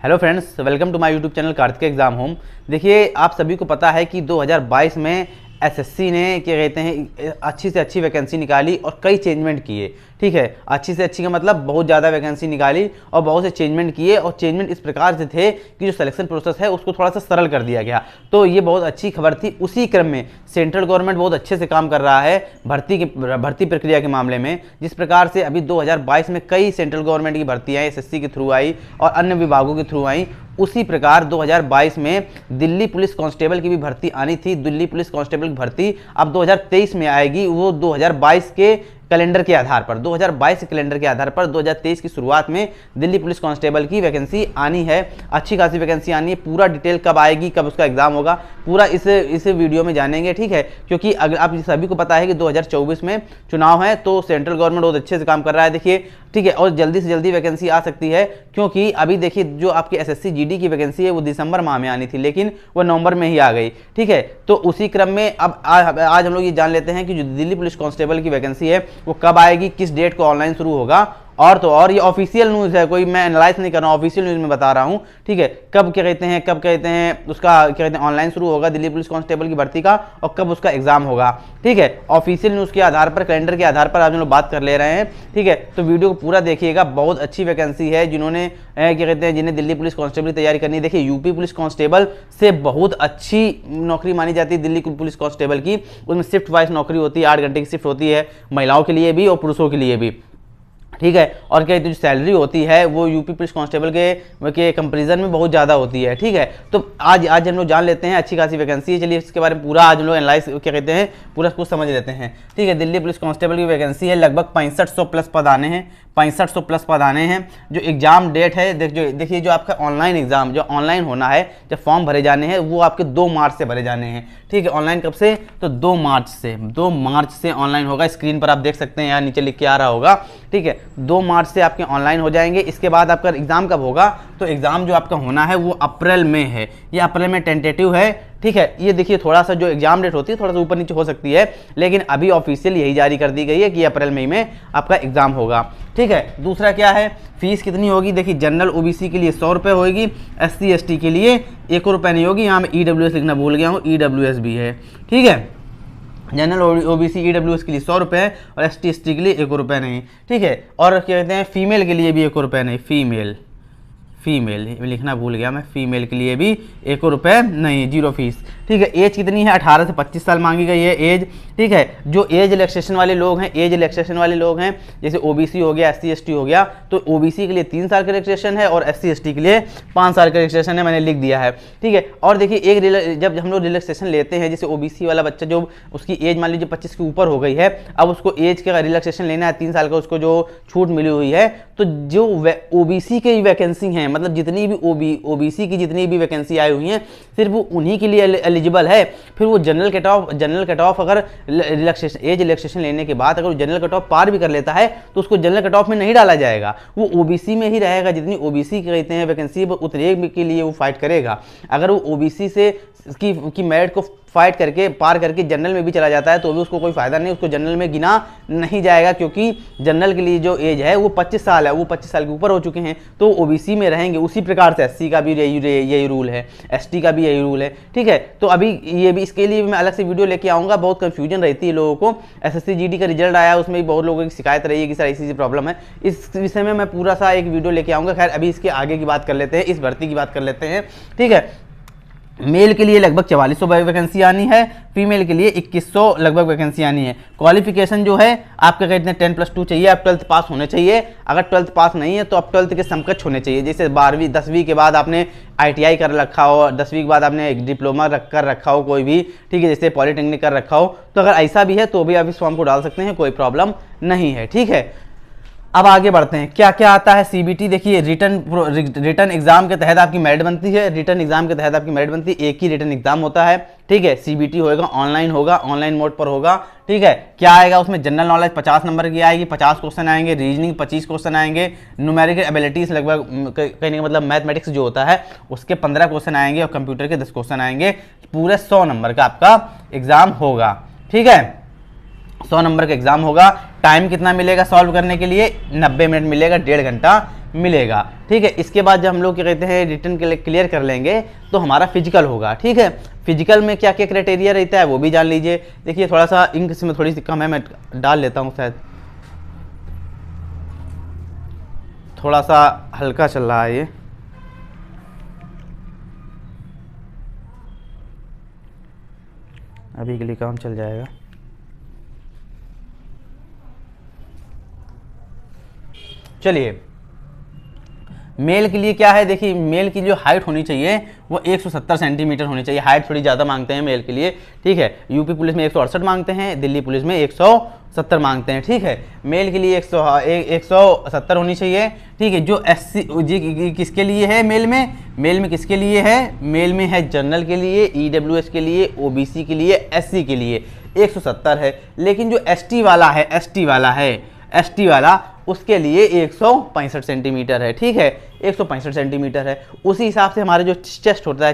Hello friends, welcome to my YouTube channel Kartik exam home. देखिए, आप सभी को पता है कि 2022 में एसएससी ने क्या कहते हैं अच्छी से अच्छी वैकेंसी निकाली और कई चेंजमेंट किए। ठीक है, अच्छी से अच्छी का मतलब बहुत ज़्यादा वैकेंसी निकाली और बहुत से चेंजमेंट किए, और चेंजमेंट इस प्रकार से थे कि जो सिलेक्शन प्रोसेस है उसको थोड़ा सा सरल कर दिया गया। तो ये बहुत अच्छी खबर थी। उसी क्रम में सेंट्रल गवर्नमेंट बहुत अच्छे से काम कर रहा है भर्ती प्रक्रिया के मामले में। जिस प्रकार से अभी 2022 में कई सेंट्रल गवर्नमेंट की भर्तियाँ एसएससी के थ्रू आई और अन्य विभागों के थ्रू आई, उसी प्रकार 2022 में दिल्ली पुलिस कांस्टेबल की भी भर्ती आनी थी। दिल्ली पुलिस कांस्टेबल की भर्ती अब 2023 में आएगी, वो 2022 के कैलेंडर के आधार पर, 2022 के कैलेंडर के आधार पर 2023 की शुरुआत में दिल्ली पुलिस कांस्टेबल की वैकेंसी आनी है। अच्छी खासी वैकेंसी आनी है। पूरा डिटेल कब आएगी, कब उसका एग्जाम होगा, पूरा इस वीडियो में जानेंगे। ठीक है, क्योंकि अगर आप सभी को पता है कि 2024 में चुनाव है, तो सेंट्रल गवर्नमेंट बहुत अच्छे से काम कर रहा है। देखिए, ठीक है, और जल्दी से जल्दी वैकेंसी आ सकती है, क्योंकि अभी देखिए जो आपकी एसएससी जीडी की वैकेंसी है वो दिसंबर माह में आनी थी, लेकिन वो नवंबर में ही आ गई। ठीक है, तो उसी क्रम में अब आज हम लोग ये जान लेते हैं कि जो दिल्ली पुलिस कांस्टेबल की वैकेंसी है वो कब आएगी, किस डेट को ऑनलाइन शुरू होगा। और तो और ये ऑफिशियल न्यूज़ है, कोई मैं एनालाइज नहीं कर रहा हूँ, ऑफिशियल न्यूज़ में बता रहा हूँ। ठीक है, कब कहते हैं उसका ऑनलाइन शुरू होगा दिल्ली पुलिस कांस्टेबल की भर्ती का, और कब उसका एग्जाम होगा। ठीक है, ऑफिशियल न्यूज़ के आधार पर, कैलेंडर के आधार पर आज हम लोग बात कर ले रहे हैं। ठीक है, तो वीडियो को पूरा देखिएगा। बहुत अच्छी वैकेंसी है। जिन्हें दिल्ली पुलिस कांस्टेबल की तैयारी करनी है, देखिए यूपी पुलिस कांस्टेबल से बहुत अच्छी नौकरी मानी जाती है दिल्ली पुलिस कांस्टेबल की। उसमें शिफ्ट वाइज नौकरी होती है, 8 घंटे की शिफ्ट होती है, महिलाओं के लिए भी और पुरुषों के लिए भी। ठीक है, और क्या जो सैलरी होती है वो यूपी पुलिस कांस्टेबल के कंपैरिजन में बहुत ज़्यादा होती है। ठीक है, तो आज हम लोग जान लेते हैं, अच्छी खासी वैकेंसी है। चलिए इसके बारे में पूरा आज हम लोग एनालाइज पूरा कुछ समझ लेते हैं। ठीक है, दिल्ली पुलिस कांस्टेबल की वैकेंसी है, लगभग 6500 प्लस पद आने हैं। 6500 प्लस पद आने हैं। जो एग्जाम डेट है, देखिए जो आपका ऑनलाइन एग्जाम जो ऑनलाइन होना है, जब फॉर्म भरे जाने हैं वो आपके 2 मार्च से भरे जाने हैं। ठीक है, ऑनलाइन कब से, तो 2 मार्च से ऑनलाइन होगा। स्क्रीन पर आप देख सकते हैं, यहाँ नीचे लिख के आ रहा होगा। ठीक है, 2 मार्च से आपके ऑनलाइन हो जाएंगे। इसके बाद आपका एग्जाम कब होगा, तो एग्जाम जो आपका होना है वो अप्रैल में है। ये अप्रैल में टेंटेटिव है। ठीक है, ये देखिए थोड़ा सा जो एग्जाम डेट होती है थोड़ा सा ऊपर नीचे हो सकती है, लेकिन अभी ऑफिशियल यही जारी कर दी गई है कि अप्रैल मई में आपका एग्जाम होगा। ठीक है, दूसरा क्या है, फीस कितनी होगी। देखिए, जनरल ओबीसी के लिए 100 रुपये होगी, एससी एसटी के लिए 1 रुपये नहीं होगी। यहाँ मैं ईडब्ल्यूएस लिखना भूल गया हूँ, ईडब्ल्यूएस भी है। ठीक है, जनरल ओबीसी ईडब्ल्यूएस के लिए 100 रुपये है और एसटी एसटी के लिए 1 रुपये नहीं। ठीक है, और क्या कहते हैं, फीमेल के लिए भी 1 रुपये नहीं, फीमेल लिखना भूल गया मैं, फीमेल के लिए भी 1 रुपये नहीं, 0 फीस। ठीक है, एज कितनी है, 18 से 25 साल मांगी गई है एज। ठीक है, जो एज रिलैक्सेशन वाले लोग हैं, जैसे ओबीसी हो गया, एससी एसटी हो गया, तो ओबीसी के लिए 3 साल का रिलैक्सेशन है और एससी एसटी के लिए 5 साल का रिलैक्सेशन है, मैंने लिख दिया है। ठीक है, और देखिए जब हम लोग रिलैक्सेशन लेते हैं, जैसे ओबीसी वाला बच्चा जो उसकी एज मान लीजिए 25 के ऊपर हो गई है, अब उसको एज का रिलैक्सेशन लेना है 3 साल का, उसको जो छूट मिली हुई है, तो जो ओबीसी की वैकेंसी हैं, मतलब जितनी भी ओबीसी की जितनी भी वैकेंसी आई हुई हैं, सिर्फ वो उन्हीं के लिए एलिजिबल है। फिर वो जनरल कट ऑफ अगर एज रिलैक्सेशन लेने के बाद अगर वो जनरल कट ऑफ पार भी कर लेता है तो उसको जनरल कट ऑफ में नहीं डाला जाएगा, वो ओबीसी में ही रहेगा। जितनी ओबीसी की कहते हैं वैकेंसी, उतने के लिए वो फाइट करेगा। अगर वो ओबीसी से की मेरिट को फाइट करके पार करके जनरल में भी चला जाता है तो भी उसको कोई फायदा नहीं, उसको जनरल में गिना नहीं जाएगा, क्योंकि जनरल के लिए जो एज है वो 25 साल है, वो 25 साल के ऊपर हो चुके हैं, तो ओबीसी में रहेंगे। उसी प्रकार से एससी का भी यही रूल है, एसटी का भी यही रूल है। ठीक है, तो अभी ये भी इसके लिए मैं अलग से वीडियो लेके आऊँगा। बहुत कन्फ्यूजन रहती है लोगों को। एसएससी जीडी का रिजल्ट आया, उसमें भी बहुत लोगों की शिकायत रही है कि सर ऐसी प्रॉब्लम है। इस विषय में मैं पूरा सा एक वीडियो लेके आऊँगा। खैर, अभी इसके आगे की बात कर लेते हैं, इस भर्ती की बात कर लेते हैं। ठीक है, मेल के लिए लगभग 4400 वैकेंसी आनी है, फीमेल के लिए 2100 लगभग वैकेंसी आनी है। क्वालिफिकेशन जो है आपका कहते हैं 10+2 चाहिए, आप 12th पास होने चाहिए। अगर 12th पास नहीं है तो आप 12th के समकक्ष होने चाहिए। जैसे 12वीं 10वीं के बाद आपने ITI कर रखा हो, 10वीं के बाद आपने एक डिप्लोमा कर रखा हो कोई भी, ठीक है, जैसे पॉलिटेक्निक कर रखा हो, तो अगर ऐसा भी है तो भी आप इस फॉर्म को डाल सकते हैं, कोई प्रॉब्लम नहीं है। ठीक है, अब आगे बढ़ते हैं, क्या क्या आता है सीबीटी। देखिए, रिटर्न एग्जाम के तहत आपकी मेरिट बनती है। रिटर्न एग्जाम के तहत आपकी मेरिट बनती है, एक ही रिटर्न एग्जाम होता है। ठीक है, सीबीटी होगा, ऑनलाइन मोड पर होगा। ठीक है, क्या आएगा उसमें, जनरल नॉलेज 50 नंबर की आएगी, 50 क्वेश्चन आएंगे, रीजनिंग 25 क्वेश्चन आएंगे, न्यूमेरिकल एबिलिटीज लगभग कहने का मतलब मैथमेटिक्स जो होता है उसके 15 क्वेश्चन आएंगे और कंप्यूटर के 10 क्वेश्चन आएंगे। पूरे 100 नंबर का आपका एग्जाम होगा। ठीक है, 100 नंबर का एग्जाम होगा। टाइम कितना मिलेगा सॉल्व करने के लिए, 90 मिनट मिलेगा, 1.5 घंटा मिलेगा। ठीक है, इसके बाद जब हम लोग क्या कहते हैं रिटर्न के लिए क्लियर कर लेंगे तो हमारा फिजिकल होगा। ठीक है, फिजिकल में क्या क्या क्राइटेरिया रहता है वो भी जान लीजिए। देखिए थोड़ा सा इंक इसमें थोड़ी सी कम है, मैं डाल लेता हूँ, शायद थोड़ा सा हल्का चल रहा है ये। अभी के लिए काम चल जाएगा। चलिए, मेल के लिए क्या है, देखिए मेल की जो हाइट होनी चाहिए वो 170 सेंटीमीटर होनी चाहिए। हाइट थोड़ी ज़्यादा मांगते हैं मेल के लिए। ठीक है, यूपी पुलिस में 168 मांगते हैं, दिल्ली पुलिस में 170 मांगते हैं। ठीक है, मेल के लिए 170 होनी चाहिए। ठीक है, जो SC जी किसके लिए है, मेल में किसके लिए है, मेल में है जनरल के लिए, EWS के लिए, OBC के लिए, SC के लिए 170 है। लेकिन जो ST वाला उसके लिए 165 सेंटीमीटर है। ठीक है, 165 सेंटीमीटर है। उसी हिसाब से हमारे जो चेस्ट होता है,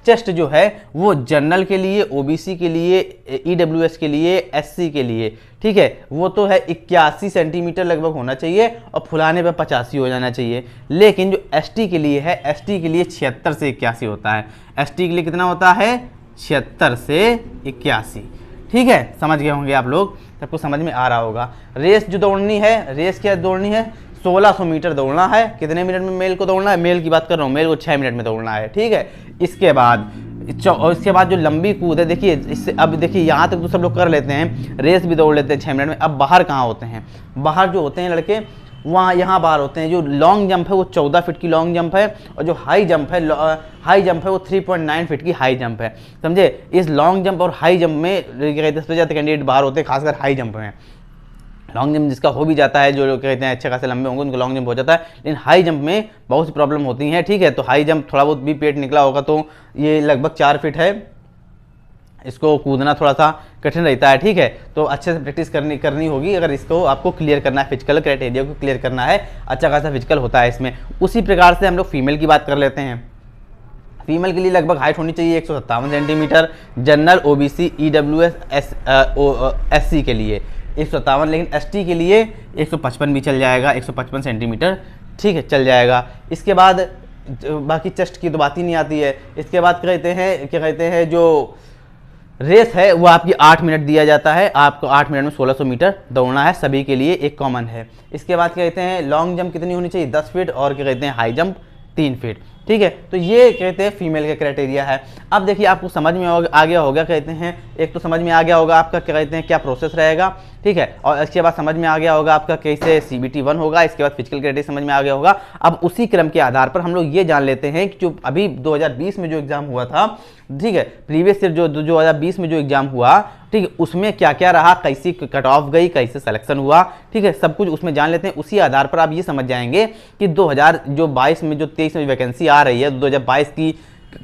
चेस्ट जो है वो जनरल के लिए, OBC के लिए, EWS के लिए, SC के लिए, ठीक है, वो तो है 81 सेंटीमीटर लगभग होना चाहिए और फुलाने पे 85 हो जाना चाहिए। लेकिन जो ST के लिए है, ST के लिए 76 से 81 होता है। ST के लिए कितना होता है, 76 से 81। ठीक है, समझ गए होंगे आप लोग, सबको समझ में आ रहा होगा। रेस जो दौड़नी है, रेस क्या दौड़नी है, 1600 मीटर दौड़ना है। कितने मिनट में मेल को दौड़ना है, मेल की बात कर रहा हूँ, मेल को 6 मिनट में दौड़ना है। ठीक है, इसके बाद जो लंबी कूद है, देखिए इससे अब देखिए यहाँ तक तो सब लोग कर लेते हैं, रेस भी दौड़ लेते हैं 6 मिनट में। अब बाहर कहाँ होते हैं, बाहर जो होते हैं लड़के वहाँ यहाँ बाहर होते हैं। जो लॉन्ग जंप है वो 14 फीट की लॉन्ग जंप है, और जो हाई जंप है वो 3.9 फीट की हाई जंप है। समझे, इस लॉन्ग जंप और हाई जंप में सबसे ज़्यादा कैंडिडेट बाहर होते हैं, खासकर हाई जंप में। लॉन्ग जंप जिसका हो भी जाता है, जो लोग कहते हैं अच्छे खासे लंबे होंगे उनको लॉन्ग जंप हो जाता है, लेकिन हाई जंप में बहुत सी प्रॉब्लम होती हैं। ठीक है, तो हाई जंप थोड़ा बहुत भी पेट निकला होगा तो ये लगभग 4 फीट है, इसको कूदना थोड़ा सा कठिन रहता है। ठीक है, तो अच्छे से प्रैक्टिस करनी होगी अगर इसको आपको क्लियर करना है, फिजिकल क्राइटेरिया को क्लियर करना है। अच्छा खासा फिजिकल होता है इसमें। उसी प्रकार से हम लोग फीमेल की बात कर लेते हैं। फीमेल के लिए लगभग हाइट होनी चाहिए 157 centimetre, general, OBC, EWS, SC के लिए 157, लेकिन ST के लिए 155 भी चल जाएगा, 155 सेंटीमीटर। ठीक है, चल जाएगा। इसके बाद बाकी चेस्ट की तो बात ही नहीं आती है। इसके बाद क्या कहते हैं जो रेस है वो आपकी 8 मिनट दिया जाता है। आपको 8 मिनट में 1600 मीटर दौड़ना है, सभी के लिए एक कॉमन है। इसके बाद क्या कहते हैं लॉन्ग जंप कितनी होनी चाहिए, 10 फीट, और क्या कहते हैं हाई जंप 3 फीट। ठीक है, तो ये कहते हैं फीमेल का क्राइटेरिया है। अब देखिए आपको समझ में आ गया होगा, कहते हैं एक तो समझ में आ गया होगा आपका क्या कहते हैं क्या प्रोसेस रहेगा। ठीक है, और इसके बाद समझ में आ गया होगा आपका कैसे CBT 1 होगा। इसके बाद फिजिकल क्राइटेरिया समझ में आ गया होगा। अब उसी क्रम के आधार पर हम लोग ये जान लेते हैं कि जो अभी 2020 में जो एग्जाम हुआ था, ठीक है, प्रीवियस ईयर जो 2020 में जो एग्जाम हुआ, ठीक है, उसमें क्या क्या रहा, कैसी कट ऑफ गई, कैसे सिलेक्शन हुआ। ठीक है, सब कुछ उसमें जान लेते हैं। उसी आधार पर आप ये समझ जाएंगे कि 2022 में जो 23 में वैकेंसी आ रही है, 2022 की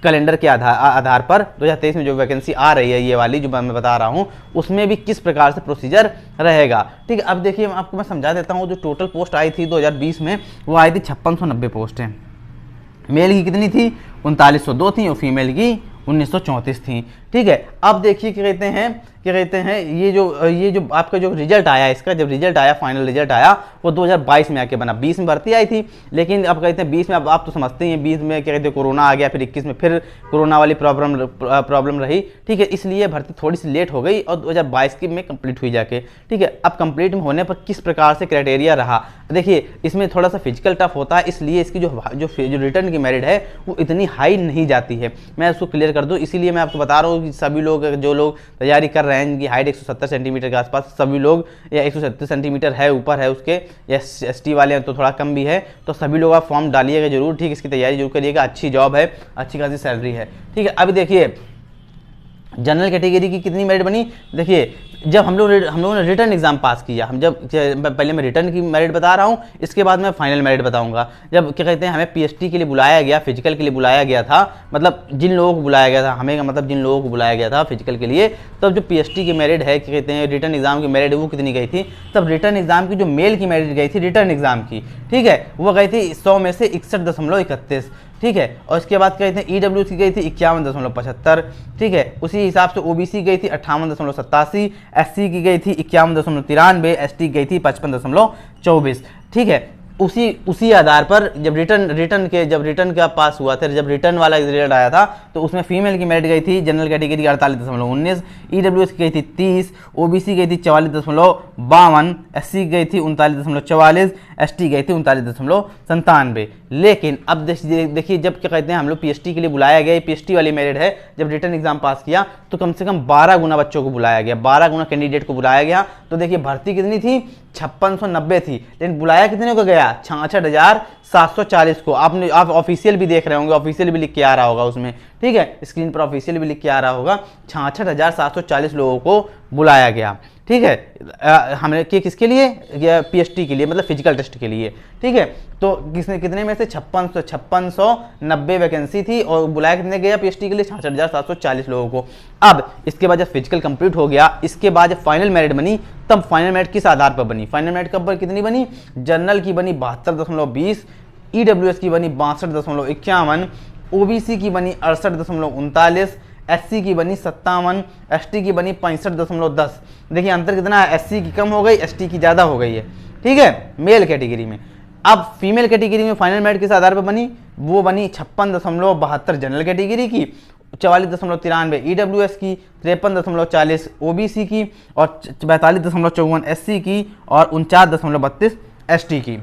कैलेंडर के आधार पर 2023 में जो वैकेंसी आ रही है, ये वाली जो मैं बता रहा हूँ, उसमें भी किस प्रकार से प्रोसीजर रहेगा। ठीक है, अब देखिए आपको मैं समझा देता हूँ। जो टोटल पोस्ट आई थी 2020 में, वो आई थी 5690 पोस्टें। मेल की कितनी थी, 3902 थी, और फीमेल की 1934 थी। ठीक है, अब देखिए क्या कहते हैं ये जो आपका जो रिजल्ट आया, इसका जब रिजल्ट आया, फाइनल रिजल्ट आया, वो 2022 में आके बना। 20 में भर्ती आई थी, लेकिन अब कहते हैं 20 में, अब आप तो समझते ही हैं 20 में क्या कहते हैं कोरोना आ गया, फिर 21 में फिर कोरोना वाली प्रॉब्लम रही। ठीक है, इसलिए भर्ती थोड़ी सी लेट हो गई और 2022 की में कंप्लीट हुई जाके। ठीक है, अब कंप्लीट होने पर किस प्रकार से क्राइटेरिया रहा, देखिए इसमें थोड़ा सा फिजिकल टफ होता है, इसलिए इसकी जो रिटर्न की मेरिट है वो इतनी हाई नहीं जाती है। मैं उसको क्लियर कर दूँ, इसीलिए मैं आपको बता रहा हूँ कि सभी लोग जो लोग तैयारी कर रहे हैं, इनकी हाइट 170 सेंटीमीटर के आसपास, सभी लोग, या 170 सेंटीमीटर है ऊपर है उसके, या ST वाले हैं तो थोड़ा कम भी है, तो सभी लोग आप फॉर्म डालिएगा जरूर। ठीक, इसकी तैयारी जरूर करिएगा। अच्छी जॉब है, अच्छी खासी सैलरी है। ठीक है, अब देखिए जनरल कैटेगरी की कितनी मेरिट बनी। देखिए जब हम लोगों ने रिटर्न एग्जाम पास किया, पहले मैं रिटर्न की मेरिट बता रहा हूँ, इसके बाद मैं फाइनल मेरिट बताऊंगा। जब क्या कहते हैं हमें PST के लिए बुलाया गया, फिजिकल के लिए बुलाया गया था, मतलब जिन लोगों को बुलाया गया था, हमें मतलब जिन लोगों को बुलाया गया था फिजिकल के लिए, तब जो PST की मेरिट है, क्या कहते हैं रिटर्न एग्जाम की मेरिट, वो कितनी गई थी। तब रिटर्न एग्जाम की जो मेल की मेरिट गई थी रिटर्न एग्जाम की, ठीक है, वो गई थी 100 में से 61.31। ठीक है, और इसके बाद कहते हैं EWS की गई थी 51.75। ठीक है, उसी हिसाब से OBC गई थी 58.87, SC की गई थी 51.93, ST गई थी 55.24। ठीक है, उसी आधार पर जब रिटर्न का पास हुआ था, जब रिटर्न वाला रिजल्ट आया था, तो उसमें फीमेल की मेरिट गई थी जनरल कैटेगरी 48.19, ईडब्ल्यूएस की गई थी 30, ओबीसी गई थी 44.52, एससी गई थी 39.44, एसटी गई थी 39.97। लेकिन अब देखिए जब क्या कहते हैं हम लोग पीएचडी के लिए बुलाया गया, पीएचडी वाली मेरिट है, जब रिटर्न एग्जाम पास किया तो कम से कम 12 गुना बच्चों को बुलाया गया, 12 गुना कैंडिडेट को बुलाया गया। तो देखिए भर्ती कितनी थी, 5690 थी, लेकिन बुलाया कितने को गया, 66,740 को। आप ऑफिशियल भी देख रहे होंगे, ऑफिशियल भी लिख के आ रहा होगा उसमें, ठीक है, स्क्रीन पर ऑफिशियल भी लिख के आ रहा होगा, 66,740 लोगों को बुलाया गया, ठीक है। हमने किसके लिए, पीएचडी के लिए, मतलब फिजिकल टेस्ट के लिए, ठीक है। तो कितने में से 5690 वैकेंसी थी और बुलाया कितने गया पीएचडी के लिए, 66,740 लोगों को। अब इसके बाद जब फिजिकल कंप्लीट हो गया, इसके बाद जब फाइनल मेरिट बनी, तब फाइनल मेरिट किस आधार पर बनी, फाइनल मेरिट कब कितनी बनी, जनरल की बनी 72.20, ईडब्ल्यूएस की बनी 62.51, ओबीसी की बनी 68.39, एससी की बनी 57, एसटी की बनी 65.10। देखिए अंतर कितना है, एससी की कम हो गई, एसटी की ज़्यादा हो गई है, ठीक है, मेल कैटेगरी में। अब फीमेल कैटेगरी में फाइनल मेरिट किस आधार पर बनी, वो बनी 56.72 जनरल कैटेगरी की, 44.93 ईडब्ल्यूएस की, 53.40 ओबीसी की, और 42.54 एससी की, और 49.32 एसटी की।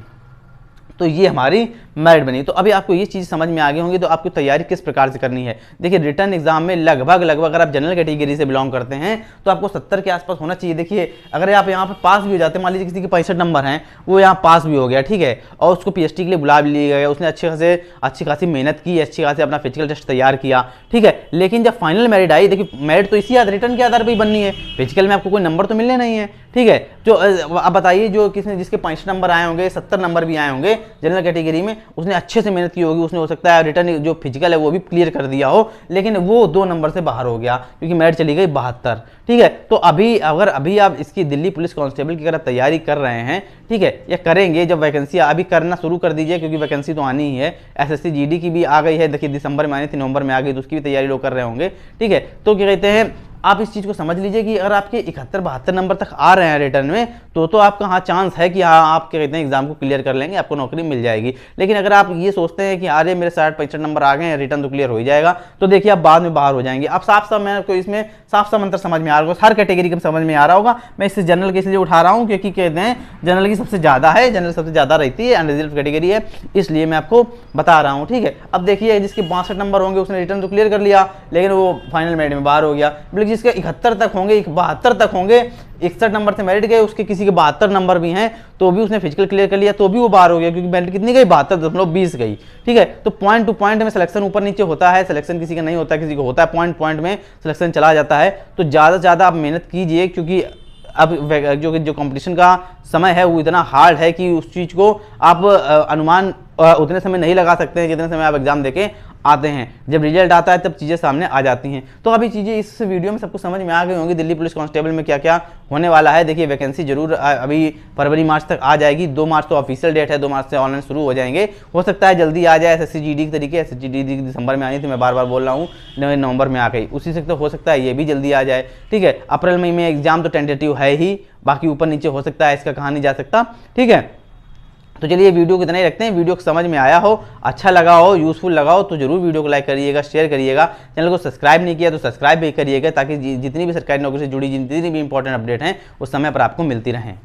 तो ये हमारी मेरिट बनी। तो अभी आपको ये चीज़ समझ में आ गई होंगी, तो आपकी तैयारी किस प्रकार से करनी है। देखिए रिटर्न एग्जाम में लगभग अगर आप जनरल कैटेगरी से बिलोंग करते हैं तो आपको 70 के आसपास होना चाहिए। देखिए अगर आप यहाँ पर पास भी हो जाते हैं, मान लीजिए किसी के 65 नंबर हैं, वो यहाँ पास भी हो गया, ठीक है, और उसको पीएचडी के लिए बुला भी लिया गया, उसने अच्छी खासी मेहनत की, अच्छी खासी अपना फिजिकल टेस्ट तैयार किया, ठीक है, लेकिन जब फाइनल मेरिट आई, देखिए मेरिट तो इसी रिटर्न के आधार पर ही बननी है, फिजिकल में आपको कोई नंबर तो मिलने नहीं है, ठीक है। जो अब बताइए जो जिसके 65 नंबर आए होंगे, 70 नंबर भी आए होंगे जनरल कैटेगरी में, उसने अच्छे से मेहनत की होगी, उसने हो सकता है रिटर्न जो फिजिकल है वो भी क्लियर कर दिया हो, लेकिन वो 2 नंबर से बाहर हो गया क्योंकि मेरिट चली गई 72, ठीक है। तो अभी आप इसकी दिल्ली पुलिस कांस्टेबल की अगर तैयारी कर रहे हैं, ठीक है, या करेंगे, जब वैकेंसी अभी करना शुरू कर दीजिए क्योंकि वैकेंसी तो आनी ही है। एसएससी जीडी की भी आ गई है, देखिए दिसंबर में आनी थी, नवंबर में आ गई, तो उसकी भी तैयारी लोग कर रहे होंगे, ठीक है। तो क्या कहते हैं, आप इस चीज़ को समझ लीजिए कि अगर आपके 71-72 नंबर तक आ रहे हैं रिटर्न में, तो आपका हाँ चांस है कि हाँ आप क्या कहते हैं एग्जाम को क्लियर कर लेंगे, आपको नौकरी मिल जाएगी। लेकिन अगर आप ये सोचते हैं कि अरे मेरे 60-65 नंबर आ गए हैं, रिटर्न तो क्लियर हो ही जाएगा, तो देखिए आप बाद में बाहर हो जाएंगे। अब साफ मेरे इसमें साफ मंत्र समझ में आ रहा होगा, हर कैटेगरी का समझ में आ रहा होगा। मैं इससे जनरल के इसलिए उठा रहा हूँ क्योंकि कहते हैं जनरल की सबसे ज़्यादा है, जनरल सबसे ज़्यादा रहती है, अनरिजर्व कैटेगरी है, इसलिए मैं आपको बता रहा हूँ, ठीक है। अब देखिए जिसके 62 नंबर होंगे उसने रिटर्न तो क्लियर कर लिया, लेकिन वो फाइनल मेरिट में बाहर हो गया। लेकिन जिसके 71 तक होंगे, 72 तक होंगे, 61 नंबर से मेरिट गए, उसके किसी के 72 नंबर भी हैं, तो भी उसने फिजिकल क्लियर कर लिया, तो भी वो बाहर हो गया क्योंकि मेरिट कितनी गई, 72.20 गई, ठीक है। तो पॉइंट टू पॉइंट में सिलेक्शन ऊपर नीचे होता है, सिलेक्शन किसी का नहीं होता, किसी को होता है, पॉइंट में सिलेक्शन चला जाता है। तो ज़्यादा से ज़्यादा आप मेहनत कीजिए क्योंकि अब जो कंपटीशन का समय है वो इतना हार्ड है कि उस चीज़ को आप अनुमान उतने समय नहीं लगा सकते हैं जितने समय आप एग्जाम देके आते हैं। जब रिजल्ट आता है तब चीज़ें सामने आ जाती हैं। तो अभी चीज़ें इस वीडियो में सबको समझ में आ गई होंगी दिल्ली पुलिस कांस्टेबल में क्या क्या होने वाला है। देखिए वैकेंसी जरूर अभी फरवरी मार्च तक आ जाएगी। 2 मार्च तो ऑफिशियल डेट है, 2 मार्च से ऑनलाइन शुरू हो जाएंगे। हो सकता है जल्दी आ जाए एसएससी जीडी के तरीके। एसएससी जीडी दिसंबर में आनी थी, मैं बार बार बोल रहा हूँ, नवंबर में आ गई, उसी से तो हो सकता है ये भी जल्दी आ जाए। ठीक है, अप्रैल मई में एग्जाम तो टेंटेटिव है ही, बाकी ऊपर नीचे हो सकता है, इसका कहा नहीं जा सकता। ठीक है, तो चलिए वीडियो को इतना ही रखते हैं। वीडियो को समझ में आया हो, अच्छा लगा हो, यूजफुल लगा हो तो जरूर वीडियो को लाइक करिएगा, शेयर करिएगा। चैनल को सब्सक्राइब नहीं किया तो सब्सक्राइब भी करिएगा ताकि जितनी भी सरकारी नौकरी से जुड़ी जितनी भी इंपॉर्टेंट अपडेट हैं उस समय पर आपको मिलती रहें।